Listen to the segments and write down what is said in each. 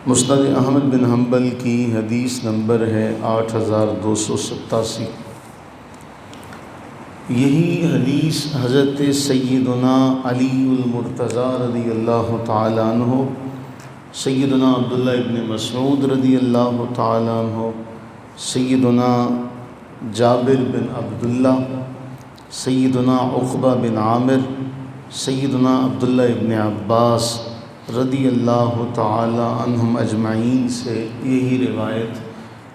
مسند احمد بن حنبل کی حدیث نمبر ہے 8287۔ یہی حدیث حضرت سیدنا علی المرتضیٰ رضی اللہ تعالیٰ عنہ، سیدنا عبداللہ ابن مسعود رضی اللہ تعالیٰ عنہ، سیدنا جابر بن عبداللہ، سیدنا عقبہ بن عامر، سیدنا عبداللہ ابن عباس رضی اللہ تعالی عنہم اجمعین سے یہی روایت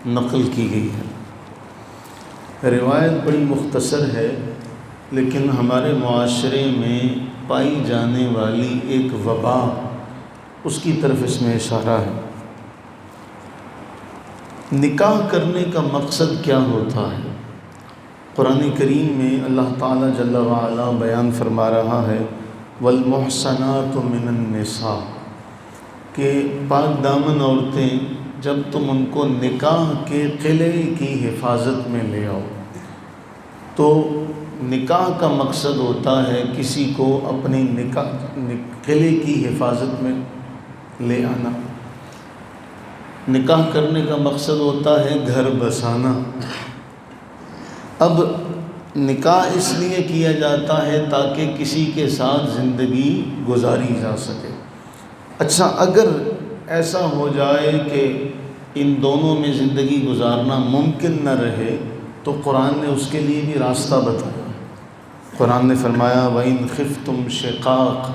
نقل کی گئی ہے۔ روایت بڑی مختصر ہے، لیکن ہمارے معاشرے میں پائی جانے والی ایک وبا، اس کی طرف اس میں اشارہ ہے۔ نکاح کرنے کا مقصد کیا ہوتا ہے؟ قرآن کریم میں اللہ تعالیٰ جل وعلا بیان فرما رہا ہے والمحصنات من النساء، کہ پاک دامن عورتیں جب تم ان کو نکاح کے قلعے کی حفاظت میں لے آؤ، تو نکاح کا مقصد ہوتا ہے کسی کو اپنی قلعے کی حفاظت میں لے آنا۔ نکاح کرنے کا مقصد ہوتا ہے گھر بسانا۔ اب نکاح اس لیے کیا جاتا ہے تاکہ کسی کے ساتھ زندگی گزاری جا سکے۔ اچھا، اگر ایسا ہو جائے کہ ان دونوں میں زندگی گزارنا ممکن نہ رہے تو قرآن نے اس کے لیے بھی راستہ بتایا۔ قرآن نے فرمایا وَإِنْ خِفْتُمْ شِقَاقَ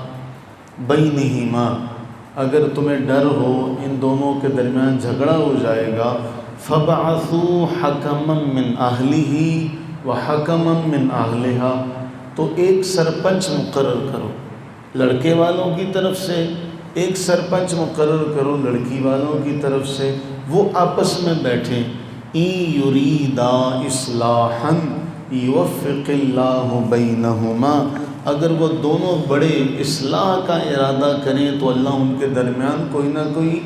بَيْنِهِمَا، اگر تمہیں ڈر ہو ان دونوں کے درمیان جھگڑا ہو جائے گا، فَبَعَثُوا حَكَمًا مِّنْ أَهْلِهِ وَحَكَمًا مِّنْ أَهْلِهَا، تو ایک سرپنچ مقرر کرو لڑکے والوں کی طرف سے، ایک سرپنچ مقرر کرو لڑکی والوں کی طرف سے، وہ آپس میں بیٹھیں۔ إِن يُرِيدَا إِصْلَاحًا يُوَفِّقِ اللَّهُ بَيْنَهُمَا، اگر وہ دونوں بڑے اصلاح کا ارادہ کریں تو اللہ ان کے درمیان کوئی نہ کوئی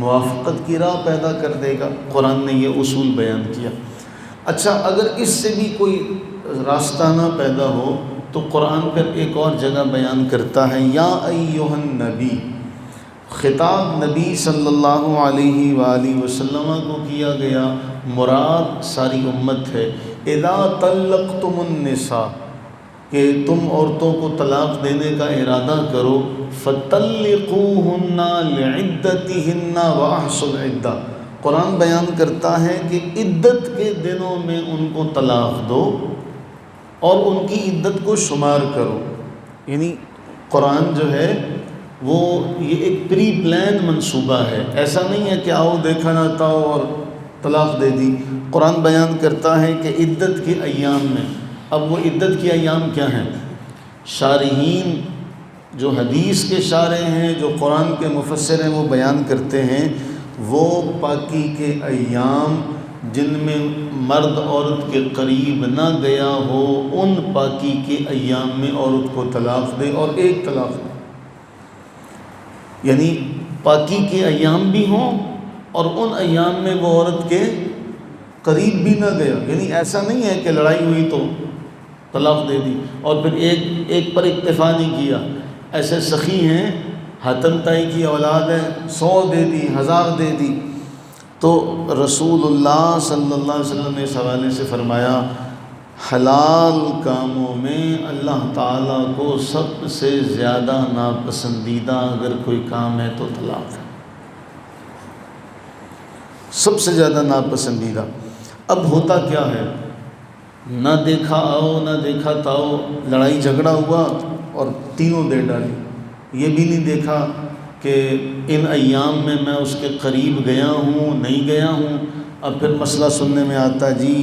موافقت کی راہ پیدا کر دے گا۔ قرآن نے یہ اصول بیان کیا۔ اچھا، اگر اس سے بھی کوئی راستہ نہ پیدا ہو تو قرآن پھر ایک اور جگہ بیان کرتا ہے یا ایھا النبی، خطاب نبی صلی اللہ علیہ وآلہ وسلم کو کیا گیا، مراد ساری امت ہے۔ اذا طلقتم النساء، کہ تم عورتوں کو طلاق دینے کا ارادہ کرو، فطلقوہن لعدتہن واحصوا العدہ، قرآن بیان کرتا ہے کہ عدت کے دنوں میں ان کو طلاق دو اور ان کی عدت کو شمار کرو۔ یعنی قرآن جو ہے وہ یہ ایک پری پلان منصوبہ ہے، ایسا نہیں ہے کہ آؤ دیکھا نہ تھا اور طلاق دے دی۔ قرآن بیان کرتا ہے کہ عدت کے ایام میں، اب وہ عدت کے ایام کیا ہیں؟ شارحین جو حدیث کے شارح ہیں، جو قرآن کے مفسر ہیں، وہ بیان کرتے ہیں وہ پاکی کے ایام جن میں مرد عورت کے قریب نہ گیا ہو، ان پاکی کے ایام میں عورت کو طلاق دے اور ایک طلاق دے۔ یعنی پاکی کے ایام بھی ہوں اور ان ایام میں وہ عورت کے قریب بھی نہ گیا، یعنی ایسا نہیں ہے کہ لڑائی ہوئی تو طلاق دے دی اور پھر ایک پر اکتفا نہیں کیا۔ ایسے سخی ہیں، حاتم تائی کی اولاد ہے، 100 دے دی، 1000 دے دی۔ تو رسول اللہ صلی اللہ علیہ وسلم نے اس حوالے سے فرمایا حلال کاموں میں اللہ تعالیٰ کو سب سے زیادہ ناپسندیدہ اگر کوئی کام ہے تو طلاق ہے، سب سے زیادہ ناپسندیدہ۔ اب ہوتا کیا ہے، نہ دیکھا آؤ نہ دیکھا تاؤ، لڑائی جھگڑا ہوا اور تینوں دے ڈالی۔ یہ بھی نہیں دیکھا کہ ان ایام میں میں اس کے قریب گیا ہوں نہیں گیا ہوں۔ اب پھر مسئلہ سننے میں آتا ہے جی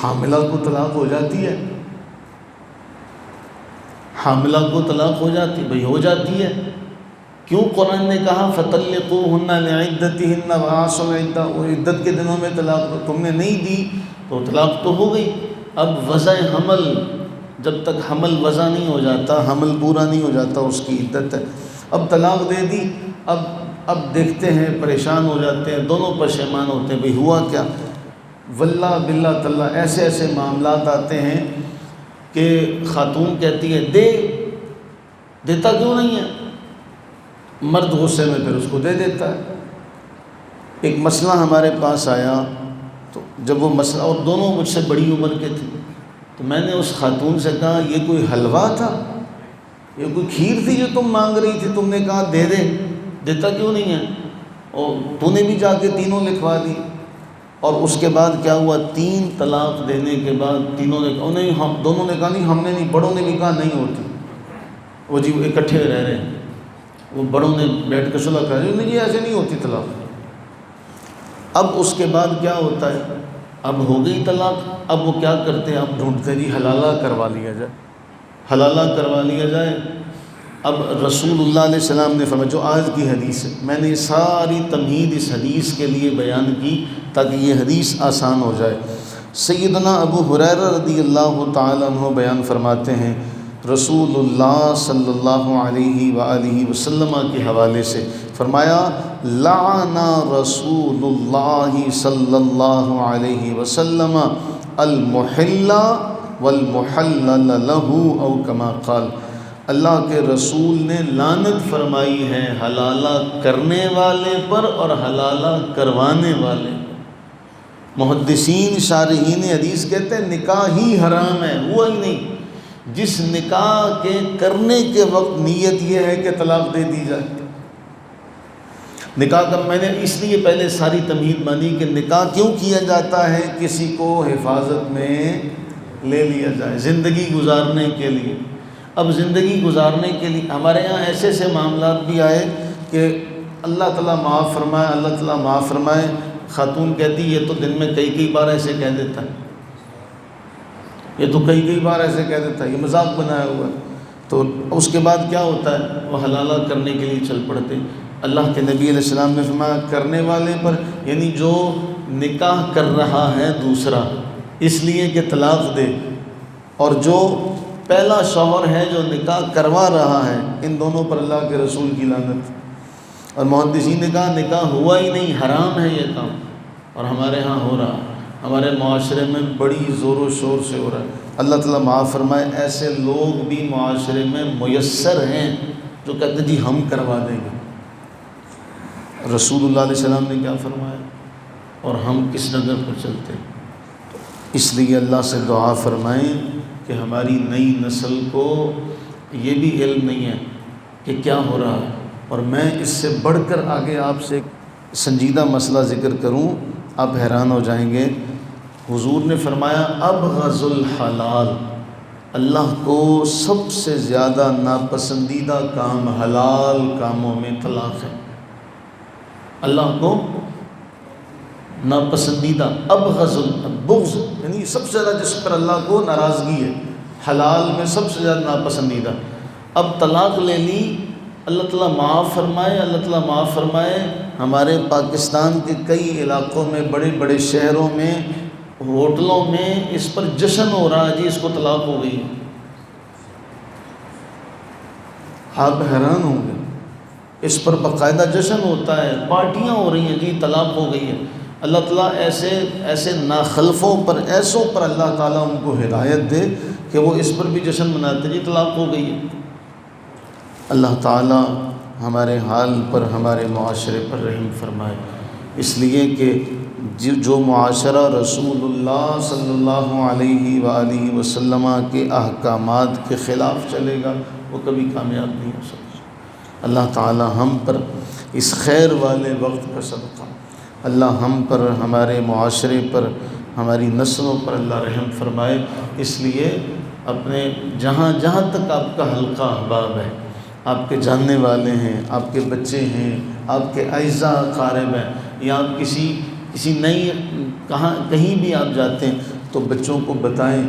حاملہ کو طلاق ہو جاتی ہے، حاملہ کو طلاق ہو جاتی، بھئی ہو جاتی ہے، کیوں قرآن نے کہا فطلقوہن لعدتہن واحصوا العدہ، وہ عدت کے دنوں میں طلاق دو، تم نے نہیں دی تو طلاق تو ہو گئی۔ اب وضع حمل، جب تک حمل وضع نہیں ہو جاتا، حمل پورا نہیں ہو جاتا، اس کی عدت ہے۔ اب طلاق دے دی، اب دیکھتے ہیں پریشان ہو جاتے ہیں، دونوں پشیمان ہوتے ہیں، بھئی ہوا کیا؟ واللہ باللہ تاللہ ایسے ایسے معاملات آتے ہیں کہ خاتون کہتی ہے دیتا کیوں نہیں ہے، مرد غصے میں پھر اس کو دے دیتا ہے۔ ایک مسئلہ ہمارے پاس آیا، تو جب وہ مسئلہ، اور دونوں مجھ سے بڑی عمر کے تھے، تو میں نے اس خاتون سے کہا یہ کوئی حلوہ تھا، یہ کوئی کھیر تھی جو تم مانگ رہی تھی؟ تم نے کہا دے دے، دیتا کیوں نہیں ہے؟ اور تو نے بھی جا کے تینوں لکھوا دی۔ اور اس کے بعد کیا ہوا، 3 طلاق دینے کے بعد تینوں نے کہا نہیں، ہم دونوں نے کہا نہیں ہم نے نہیں، بڑوں نے بھی کہا نہیں ہوتی۔ وہ جی وہ اکٹھے رہ رہے ہیں، وہ بڑوں نے بیٹھ کے صلح کر رہے نہیں، یہ ایسے نہیں ہوتی طلاق۔ اب اس کے بعد کیا ہوتا ہے، اب ہو گئی طلاق، اب وہ کیا کرتے ہیں، اب ڈھونڈتے جی حلالہ کروا لیا جائے، حلالہ کروا لیا جائے۔ اب رسول اللہ علیہ السلام نے فرمایا، جو آج کی حدیث ہے، میں نے ساری تمہید اس حدیث کے لیے بیان کی تاکہ یہ حدیث آسان ہو جائے۔ سیدنا ابو ہریرہ رضی اللہ تعالیٰ عنہ بیان فرماتے ہیں، رسول اللہ صلی اللہ علیہ وآلہ وسلم کے حوالے سے فرمایا، لعن رسول اللہ صلی اللہ علیہ وسلم المحل والمحلل له او کما قال، اللہ کے رسول نے لعنت فرمائی ہے حلالہ کرنے والے پر اور حلالہ کروانے والے پر۔ محدثین شارحین حدیث کہتے ہیں نکاح ہی حرام ہے، ہوا ہی نہیں، جس نکاح کے کرنے کے وقت نیت یہ ہے کہ طلاق دے دی جائے۔ نکاح کا میں نے اس لیے پہلے ساری تمہید مانی کہ نکاح کیوں کیا جاتا ہے، کسی کو حفاظت میں لے لیا جائے زندگی گزارنے کے لیے۔ اب زندگی گزارنے کے لیے ہمارے یہاں ایسے ایسے معاملات بھی آئے کہ اللہ تعالیٰ معاف فرمائے، اللہ تعالیٰ معاف فرمائے، خاتون کہتی یہ تو دن میں کئی بار ایسے کہہ دیتا ہے، یہ تو کئی بار ایسے کہہ دیتا ہے، یہ مذاق بنایا ہوا ہے۔ تو اس کے بعد کیا ہوتا ہے، وہ حلالہ کرنے کے لیے چل پڑتے۔ اللہ کے نبی علیہ السلام نے فرمایا کرنے والے پر، یعنی جو نکاح کر رہا ہے دوسرا اس لیے کہ طلاق دے، اور جو پہلا شوہر ہے جو نکاح کروا رہا ہے، ان دونوں پر اللہ کے رسول کی لعنت۔ اور محدثین نے کہا نکاح ہوا ہی نہیں، حرام ہے یہ کام، اور ہمارے ہاں ہو رہا ہے، ہمارے معاشرے میں بڑی زور و شور سے ہو رہا ہے۔ اللہ تعالیٰ معاف فرمائے، ایسے لوگ بھی معاشرے میں میسر ہیں جو کہتے ہیں جی ہم کروا دیں گے۔ رسول اللہ علیہ السلام نے کیا فرمایا، اور ہم کس نظر پر چلتے ہیں؟ اس لیے اللہ سے دعا فرمائیں کہ ہماری نئی نسل کو یہ بھی علم نہیں ہے کہ کیا ہو رہا ہے۔ اور میں اس سے بڑھ کر آگے آپ سے ایک سنجیدہ مسئلہ ذکر کروں، آپ حیران ہو جائیں گے۔ حضور نے فرمایا ابغض الحلال، اللہ کو سب سے زیادہ ناپسندیدہ کام حلال کاموں میں طلاق ہے۔ اللہ کو ناپسندیدہ، ابغض البغض یعنی سب سے زیادہ جس پر اللہ کو ناراضگی ہے، حلال میں سب سے زیادہ ناپسندیدہ۔ اب طلاق لے لی، اللہ تعالیٰ معاف فرمائے، اللہ تعالیٰ معاف فرمائے، ہمارے پاکستان کے کئی علاقوں میں، بڑے بڑے شہروں میں، ہوٹلوں میں اس پر جشن ہو رہا ہے، جی اس کو طلاق ہو گئی ہے۔ آپ حیران ہوں گے، اس پر باقاعدہ جشن ہوتا ہے، پارٹیاں ہو رہی ہیں، جی طلاق ہو گئی ہے۔ اللہ تعالیٰ ایسے ناخلفوں پر، ایسوں پر اللہ تعالیٰ ان کو ہدایت دے کہ وہ اس پر بھی جشن مناتے ہیں، جی طلاق ہو گئی ہے۔ اللہ تعالیٰ ہمارے حال پر، ہمارے معاشرے پر رحم فرمائے، اس لیے کہ جو معاشرہ رسول اللہ صلی اللہ علیہ وآلہ وسلم کے احکامات کے خلاف چلے گا وہ کبھی کامیاب نہیں ہو سکتا۔ اللہ تعالیٰ ہم پر اس خیر والے وقت کا صدقہ، اللہ ہم پر، ہمارے معاشرے پر، ہماری نسلوں پر اللہ رحم فرمائے۔ اس لیے اپنے جہاں جہاں تک آپ کا حلقہ احباب ہے، آپ کے جاننے والے ہیں، آپ کے بچے ہیں، آپ کے اعزاء اقارب ہیں، یا آپ کسی نئی کہیں بھی آپ جاتے ہیں تو بچوں کو بتائیں۔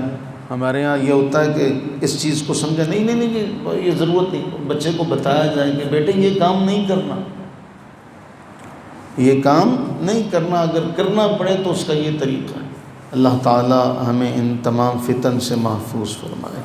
ہمارے ہاں یہ ہوتا ہے کہ اس چیز کو سمجھا نہیں یہ ضرورت نہیں، بچے کو بتایا جائے کہ بیٹے یہ کام نہیں کرنا، یہ کام نہیں کرنا، اگر کرنا پڑے تو اس کا یہ طریقہ ہے۔ اللہ تعالی ہمیں ان تمام فتن سے محفوظ فرمائے۔